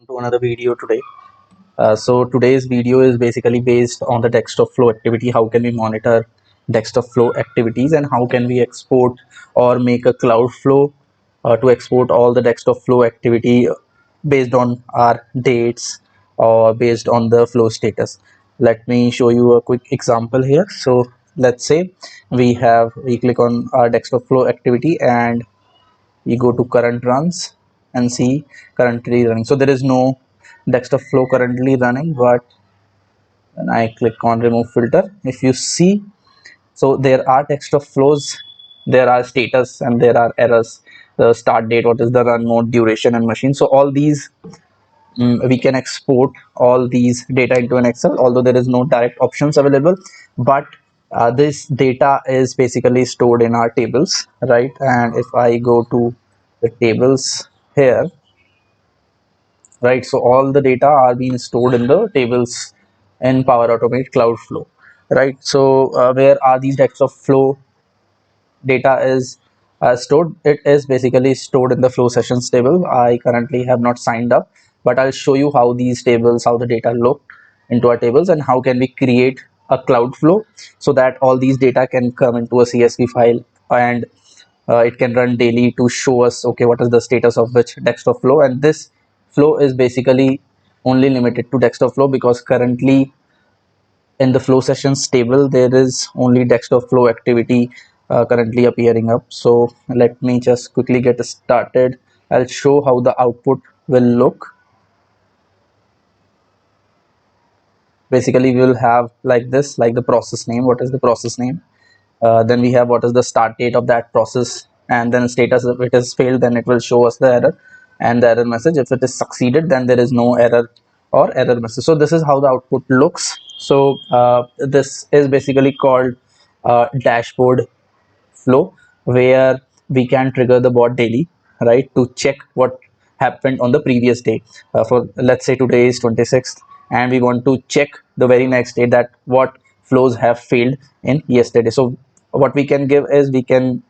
to another video today. So today's video is basically based on the text of flow activity. How can we monitor text of flow activities, and how can we export or make a cloud flow to export all the text of flow activity based on our dates or based on the flow status. Let me show you a quick example here. So let's say we click on our text of flow activity and we go to current runs and see currently running. So there is no text of flow currently running, but when I click on remove filter, if you see, so there are text of flows, there are status, and there are errors, the start date, what is the run mode, duration, and machine. So all these we can export all these data into an Excel, although there is no direct options available. But this data is basically stored in our tables, right? And if I go to the tables here, right, so all the data are being stored in the tables in Power Automate Cloud Flow, right? So where are these text of flow data is stored? It is basically stored in the flow sessions table. I currently have not signed up, but I'll show you how these tables, how the data look into our tables, and how can we create a cloud flow so that all these data can come into a CSV file, and it can run daily to show us, okay, what is the status of which text of flow. And this flow is basically only limited to text of flow, because currently in the flow sessions table there is only text of flow activity currently appearing up. So let me just quickly get started. I'll show how the output will look. Basically we will have like this, like the process name, what is the process name, then we have what is the start date of that process, and then status. If it is failed, then it will show us the error and the error message. If it is succeeded, then there is no error or error message. So this is how the output looks. So this is basically called dashboard flow, where we can trigger the bot daily, right, to check what happened on the previous day. For let's say today is 26th, and we want to check the very next day that what flows have failed in yesterday. So what we can give is, we can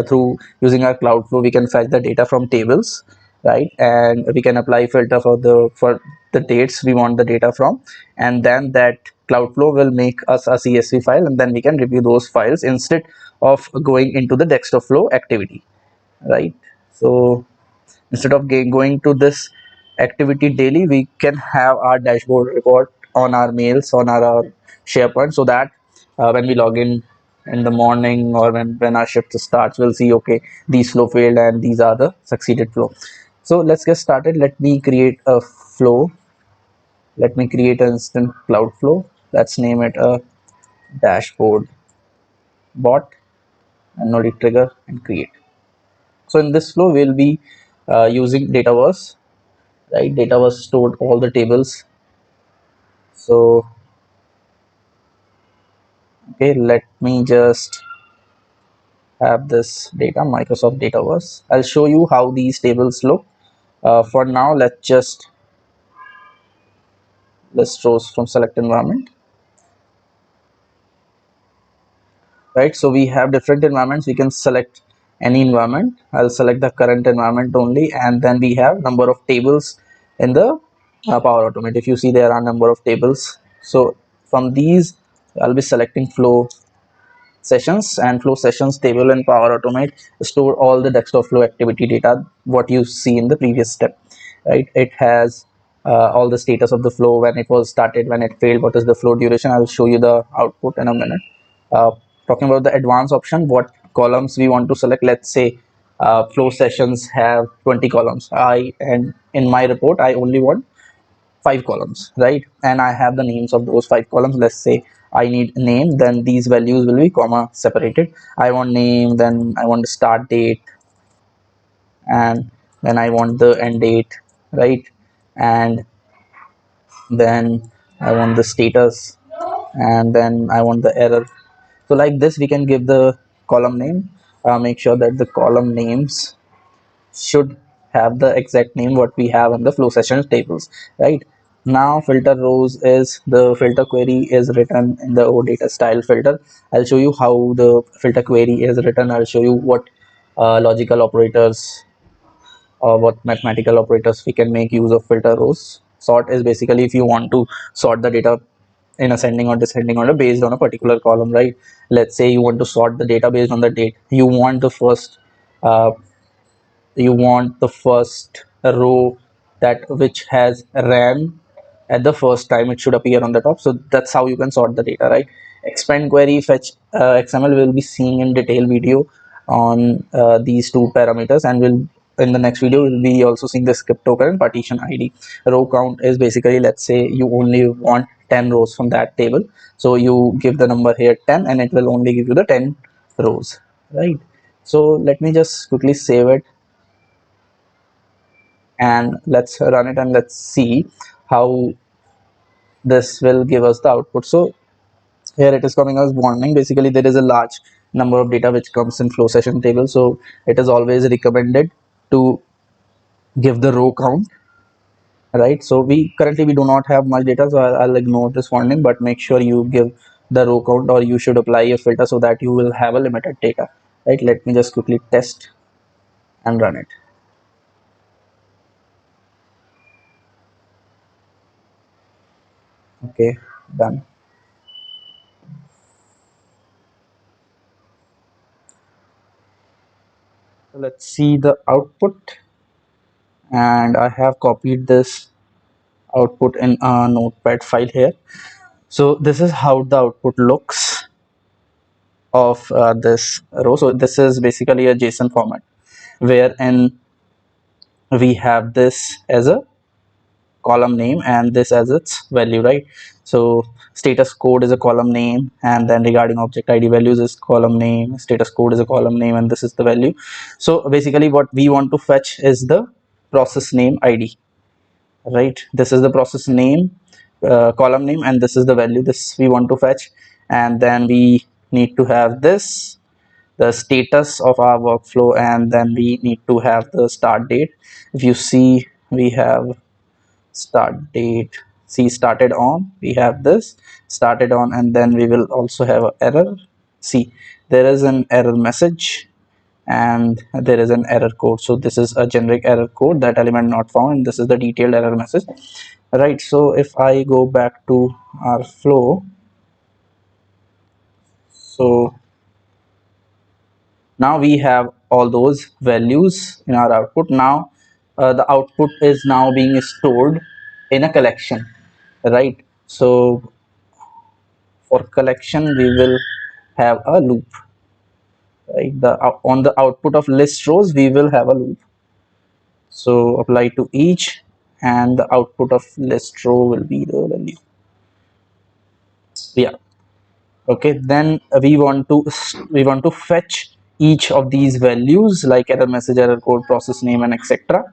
through using our cloud flow, we can fetch the data from tables, right, and we can apply filter for the dates we want the data from, and then that Cloudflow will make us a CSV file, and then we can review those files instead of going into the text of flow activity, right? So instead of going to this activity daily, we can have our dashboard report on our mails, on our SharePoint, so that when we log in the morning, or when our shift starts, we'll see, okay, these flow failed and these are the succeeded flow. So let's get started. Let me create a flow. Let me create an instant cloud flow. Let's name it a dashboard bot, and node trigger and create. So in this flow we'll be using Dataverse, right? Dataverse stored all the tables. So okay, let me just have this data, Microsoft Dataverse. I'll show you how these tables look. For now, let's choose from select environment, right? So we have different environments. We can select any environment. I'll select the current environment only, and then we have number of tables in the Power Automate. If you see, there are number of tables. So from these, I'll be selecting flow sessions, and flow sessions table in Power Automate store all the text of flow activity data what you see in the previous step, right? It has all the status of the flow, when it was started, when it failed, what is the flow duration. I'll show you the output in a minute. uh, Talking about the advanced option, what columns we want to select. Let's say flow sessions have 20 columns. And in my report I only want 5 columns, right? And I have the names of those 5 columns. Let's say I need name, then these values will be comma separated. I want name, then I want the start date, and then I want the end date, right? And then I want the status, and then I want the error. So like this we can give the column name. Make sure that the column names should have the exact name what we have in the flow sessions tables, right? Now filter rows is, the filter query is written in the Odata style filter. I'll show you how the filter query is written. I'll show you what logical operators or what mathematical operators we can make use of filter rows. Sort is basically if you want to sort the data in ascending or descending order based on a particular column, right? Let's say you want to sort the data based on the date. Uh, you want the first row that which has ran at the first time, it should appear on the top. So that's how you can sort the data, right? Expand query fetch XML will be seeing in detail video on these two parameters, and will in the next video we'll be also seeing the script token and partition ID. Row count is basically, let's say you only want 10 rows from that table, so you give the number here 10 and it will only give you the 10 rows, right? So let me just quickly save it and let's run it, and let's see how this will give us the output. So here it is coming as warning. Basically there is a large number of data which comes in flow session table, so it is always recommended to give the row count, right? So we do not have much data, so I'll ignore this warning, but make sure you give the row count, or you should apply a filter so that you will have a limited data, right? Let me just quickly test and run it. Okay, done. So let's see the output, and I have copied this output in a notepad file here. So this is how the output looks of this row. So this is basically a JSON format wherein we have this as a column name and this as its value, right? So status code is a column name, and then regarding object ID values is column name, status code is a column name, and this is the value. So basically what we want to fetch is the process name ID, right? This is the process name, column name, and this is the value this we want to fetch. And then we need to have this, the status of our workflow, and then we need to have the start date. If you see, we have start date, see started on, we have this started on, and then we will also have an error. See, there is an error message and there is an error code. So this is a generic error code, that element not found, and this is the detailed error message, right? So if I go back to our flow, so now we have all those values in our output. Now the output is now being stored in a collection, right? So for collection we will have a loop, right? The on the output of list rows we will have a loop. So apply to each, and the output of list row will be the value. Yeah, okay. Then we want to fetch each of these values, like error message, error code, process name, and etc.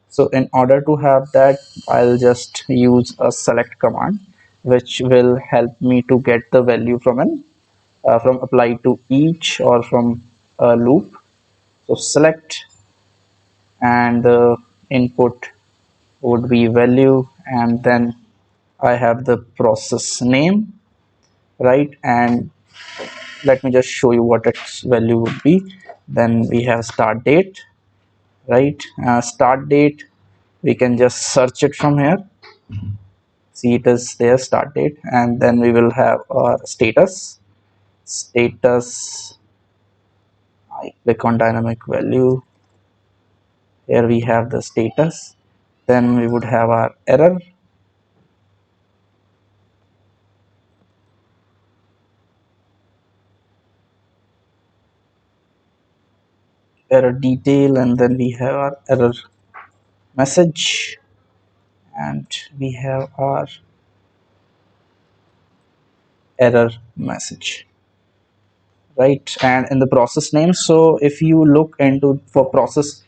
So in order to have that, I'll just use a select command, which will help me to get the value from an from apply to each or from a loop. So select, and the input would be value, and then I have the process name, right? And let me just show you what its value would be. Then we have start date, right? Start date, we can just search it from here. See, it is there, start date. And then we will have our status. I click on dynamic value. Here we have the status. Then we would have our error detail, and then we have our error message, and we have our error message, right? And in the process name, so if you look into for process,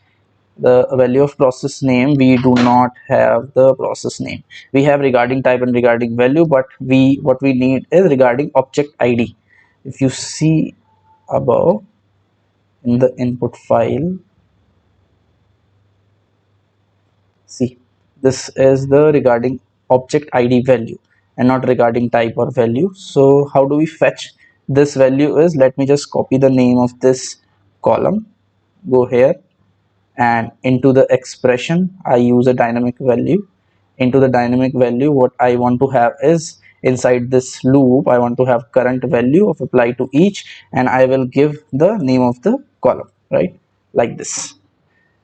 the value of process name, we do not have the process name. We have regarding type and regarding value, but what we need is regarding object ID. If you see above in the input file, see, this is the regarding object ID value and not regarding type or value. So how do we fetch this value is, let me just copy the name of this column, go here, and into the expression I use a dynamic value. Into the dynamic value, what I want to have is, inside this loop I want to have current value of apply to each, and I will give the name of the column, right, like this.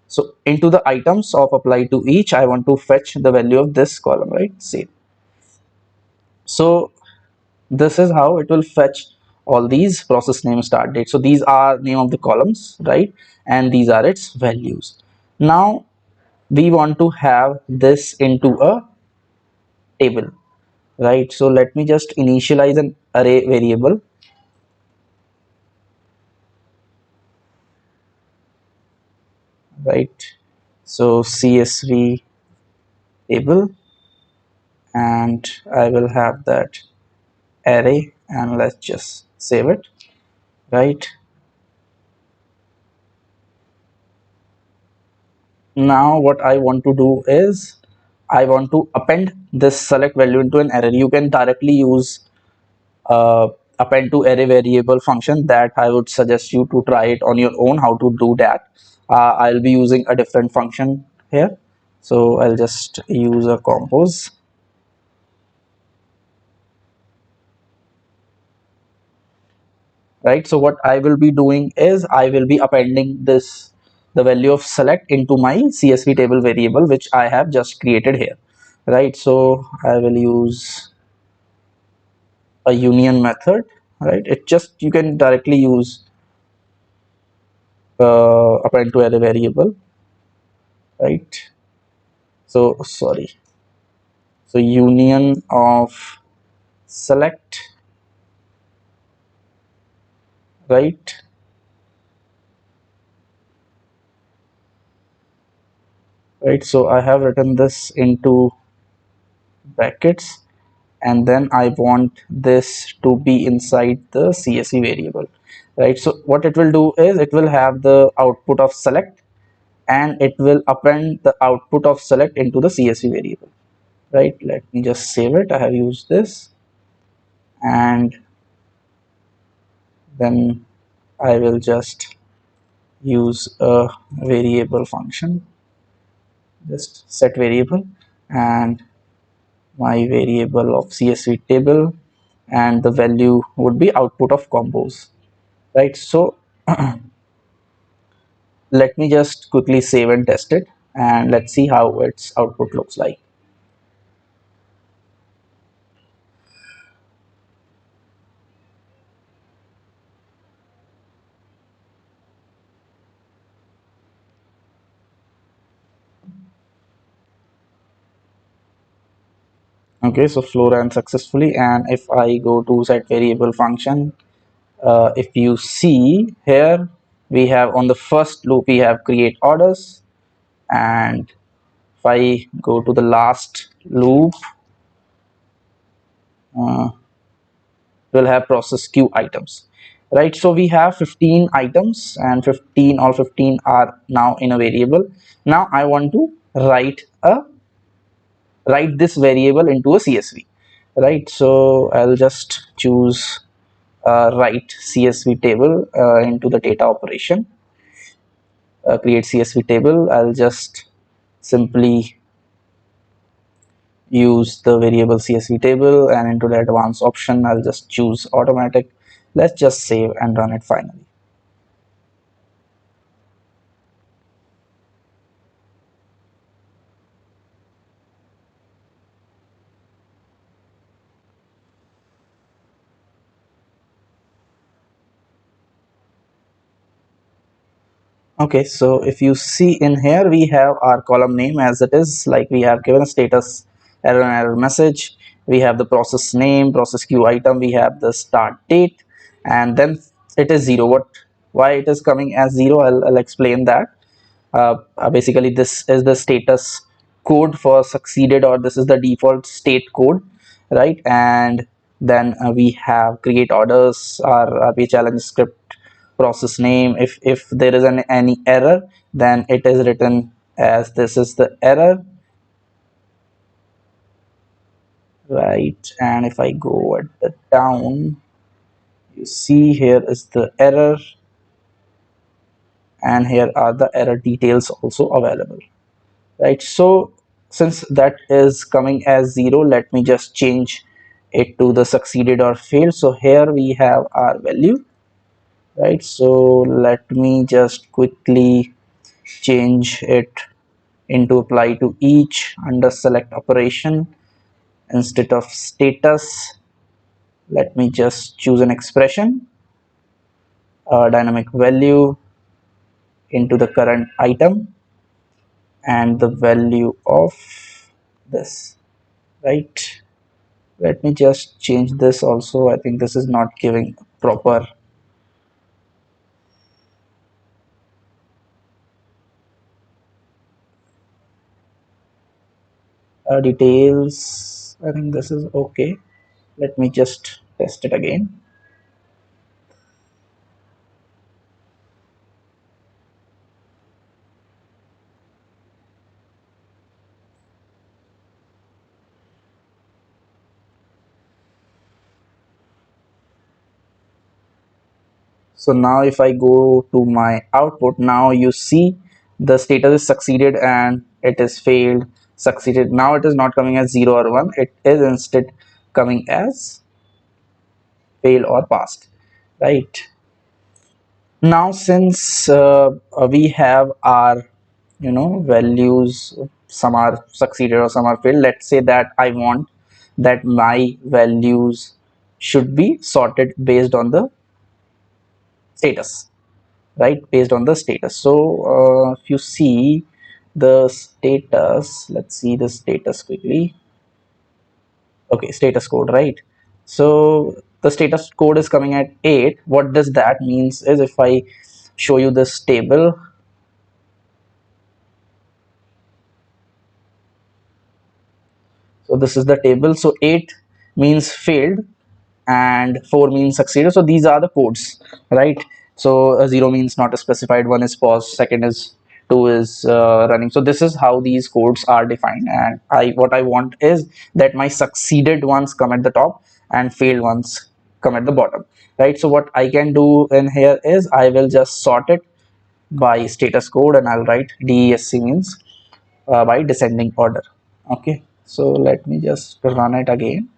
So into the items of apply to each, I want to fetch the value of this column, right, save. So this is how it will fetch all these process name, start date. So these are name of the columns, right, and these are its values. Now we want to have this into a table, right? So let me just initialize an array variable, right? So CSV table, and I will have that array, and let's just save it, right? Now what I want to do is I want to append this select value into an array. You can directly use uh, append to array variable function. That I would suggest you to try it on your own how to do that. I'll be using a different function here, so I'll just use a compose, right? So what I will be doing is I will be appending this, the value of select, into my CSV table variable which I have just created here, right? So I will use a union method, right? It just, you can directly use append to array variable, right? So sorry, so union of select, right, right. So I have written this into brackets, and then I want this to be inside the CSV variable, right? So what it will do is it will have the output of select, and it will append the output of select into the CSV variable, right? Let me just save it. I have used this, and then I will just use a variable function, just set variable, and my variable of CSV table, and the value would be output of compose, right? So let me just quickly save and test it, and let's see how its output looks like. Okay, so flow ran successfully, and if I go to set variable function, if you see here, we have on the first loop we have create orders, and if I go to the last loop, uh, we'll have process queue items, right? So we have 15 items, and 15, all 15 are now in a variable. Now I want to write this variable into a CSV, right? So I'll just choose write CSV table into the data operation, create CSV table. I'll just simply use the variable CSV table, and into the advanced option I'll just choose automatic. Let's just save and run it finally. Okay, so if you see in here, we have our column name as it is, like we have given a status error and error message. We have the process name, process queue item, we have the start date, and then it is zero. Why it is coming as zero, I'll explain that. Basically this is the status code for succeeded, or this is the default state code, right? And then we have create orders, our RPA challenge script process name. If there is any error, then it is written as this is the error, right? And if I go at the down, you see here is the error, and here are the error details also available, right? So since that is coming as 0, let me just change it to the succeeded or failed. So here we have our value, right? So let me just quickly change it into apply to each under select operation. Instead of status, let me just choose an expression, dynamic value into the current item and the value of this, right? Let me just change this also. I think this is not giving proper details. I think this is okay. Let me just test it again. So now if I go to my output, now you see the status is succeeded and it is failed, succeeded. Now it is not coming as 0 or 1, it is instead coming as fail or passed, right? Now since we have our values, some are succeeded or some are failed, let's say that I want that my values should be sorted based on the status, right? Based on the status. So if you see the status, let's see the status quickly. Okay, status code, right? So the status code is coming at 8. What does that means is, if I show you this table, so this is the table. So 8 means failed and 4 means succeeded. So these are the codes, right? So 0 means not specified, 1 is paused, second is 2 is running. So this is how these codes are defined, and what I want is that my succeeded ones come at the top and failed ones come at the bottom, right? So what I can do in here is I will just sort it by status code, and I'll write DESC means by descending order. Okay, so let me just run it again.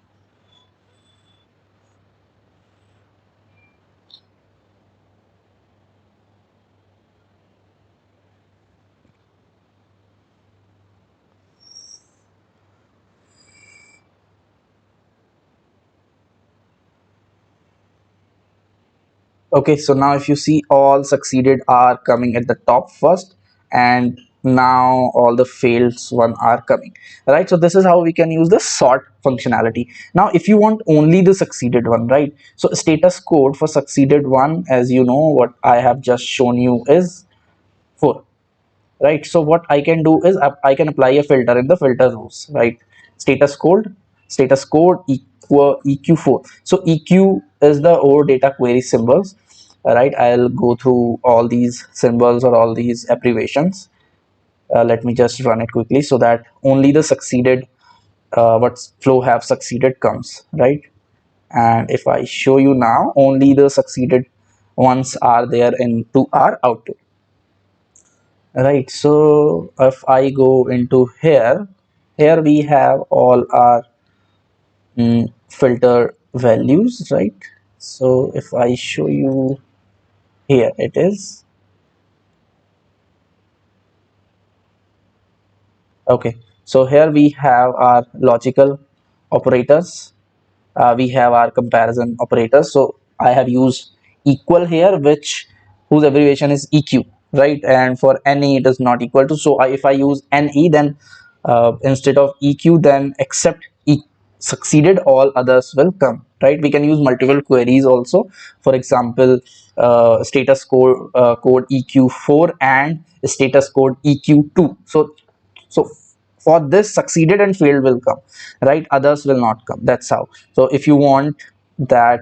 Okay, so now if you see, all succeeded are coming at the top first, and now all the failed one are coming, right? So this is how we can use the sort functionality. Now if you want only the succeeded one, right? So status code for succeeded one, as you know, what I have just shown you is 4, right? So what I can do is I can apply a filter in the filter rows, right? Status code equal eq4. So eq is the OData query symbols, right? I'll go through all these symbols or all these abbreviations. Let me just run it quickly so that only the succeeded what flow have succeeded comes, right? And if I show you now, only the succeeded ones are there into our output. Right, so if I go into here we have all our filter values, right? So if I show you, here it is. Okay, so here we have our logical operators, we have our comparison operators. So I have used equal here, which whose abbreviation is eq, right? And for ne it is not equal to. So if I use ne, then instead of eq, then except succeeded, all others will come, right? We can use multiple queries also. For example, status code eq4 and status code eq2. So for this, succeeded and failed will come, right? Others will not come. That's how. So if you want that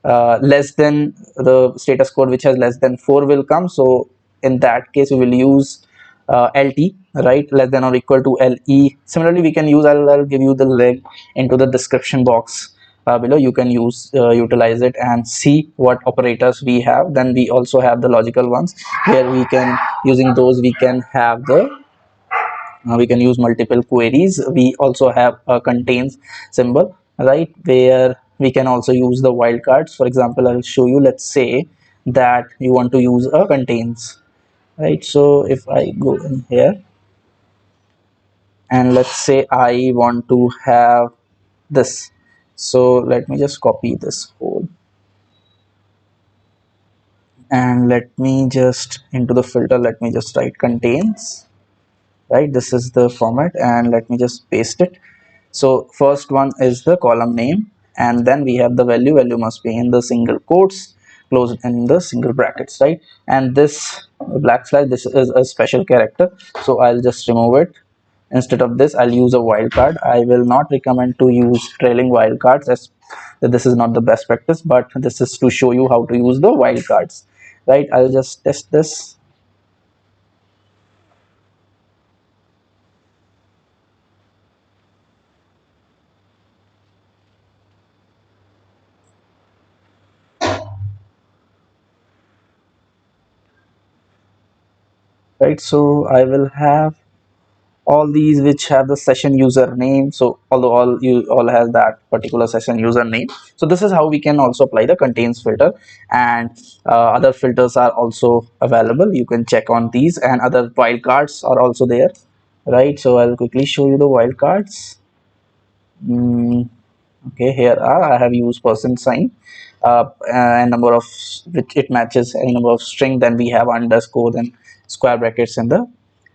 less than the status code which has less than 4 will come, so in that case we will use lt, right? Less than or equal to le. Similarly we can use, I'll give you the link into the description box, below. You can utilize it and see what operators we have. Then we also have the logical ones, where we can, using those, we can have the we can use multiple queries. We also have a contains symbol, right, where we can also use the wildcards. For example, I'll show you. Let's say that you want to use a contains, right? So if I go in here, and let's say I want to have this, so let me just copy this whole, and let me just, into the filter, let me just write contains, right? This is the format, and let me just paste it. So first one is the column name, and then we have the value must be in the single quotes, closed in the single brackets, right? And this black slash, this is a special character, so I'll just remove it. Instead of this, I'll use a wildcard. I will not recommend to use trailing wildcards, as this is not the best practice, but this is to show you how to use the wildcards, right? I'll just test this, right? So I will have all these which have the session username. So although all you all has that particular session username, so this is how we can also apply the contains filter. And other filters are also available. You can check on these, and other wildcards are also there, right? So I'll quickly show you the wildcards. Okay, here are, I have used percent sign, and number of, which it matches any number of string. Then we have underscore, then square brackets, and the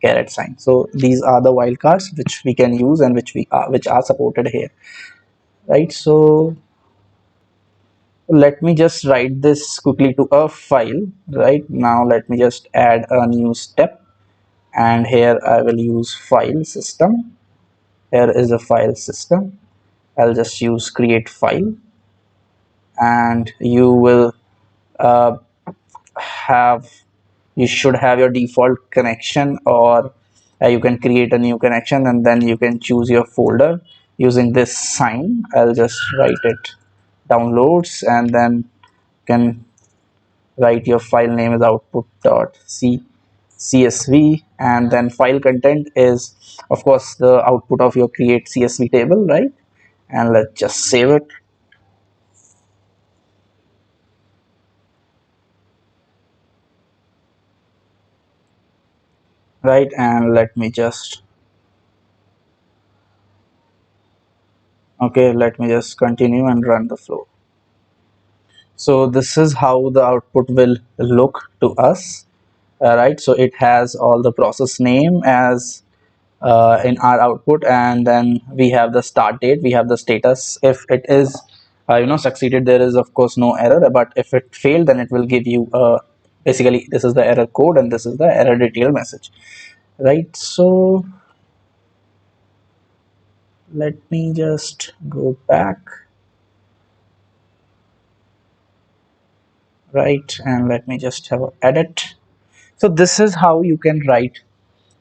caret sign. So these are the wildcards which we can use, and which are supported here, right? So let me just write this quickly to a file. Right now, let me just add a new step, and here I will use file system. Here is a file system. I'll just use create file, and you will uh, have you should have your default connection, or you can create a new connection, and then you can choose your folder using this sign. I'll just write it downloads, and then can write your file name is output.csv, and then file content is of course the output of your create csv table, right? And let's just save it, right? And let me just, okay, let me just continue and run the flow. So this is how the output will look to us, right? So it has all the process name as in our output, and then we have the start date, we have the status. If it is succeeded, there is of course no error, but if it failed, then it will give you basically this is the error code, and this is the error detail message, right? So let me just go back, right, and let me just have a edit. So this is how you can write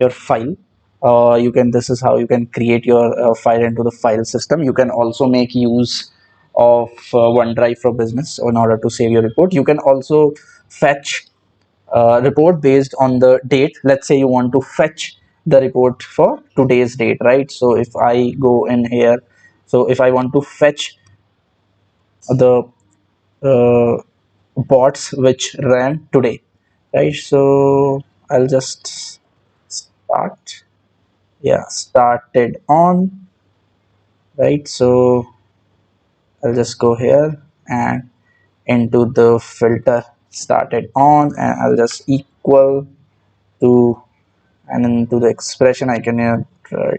your file. You can This is how you can create your file into the file system. You can also make use of OneDrive for Business in order to save your report. You can also fetch report based on the date. Let's say you want to fetch the report for today's date, right? So if I go in here, so if I want to fetch the uh, bots which ran today, right? So I'll just start, yeah, started on, right? So I'll just go here and into the filter started on, and I'll just equal to, and into the expression I can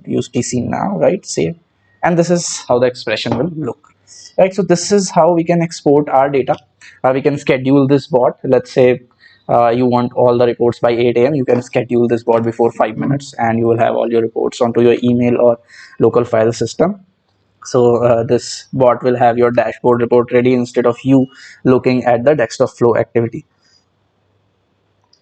use tc now, right? Save, and this is how the expression will look, right? So this is how we can export our data. We can schedule this bot. Let's say you want all the reports by 8 a.m. You can schedule this bot before 5 minutes, and you will have all your reports onto your email or local file system. So this bot will have your dashboard report ready, instead of you looking at the desktop flow activity,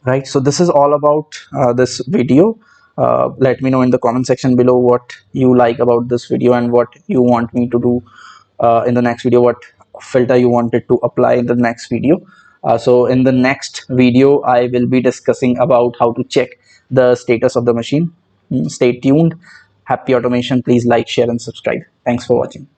right? So this is all about this video. Let me know in the comment section below what you like about this video and what you want me to do in the next video what filter you wanted to apply in the next video. So in the next video I will be discussing about how to check the status of the machine. Stay tuned. Happy automation. Please like, share and subscribe. Thanks for watching.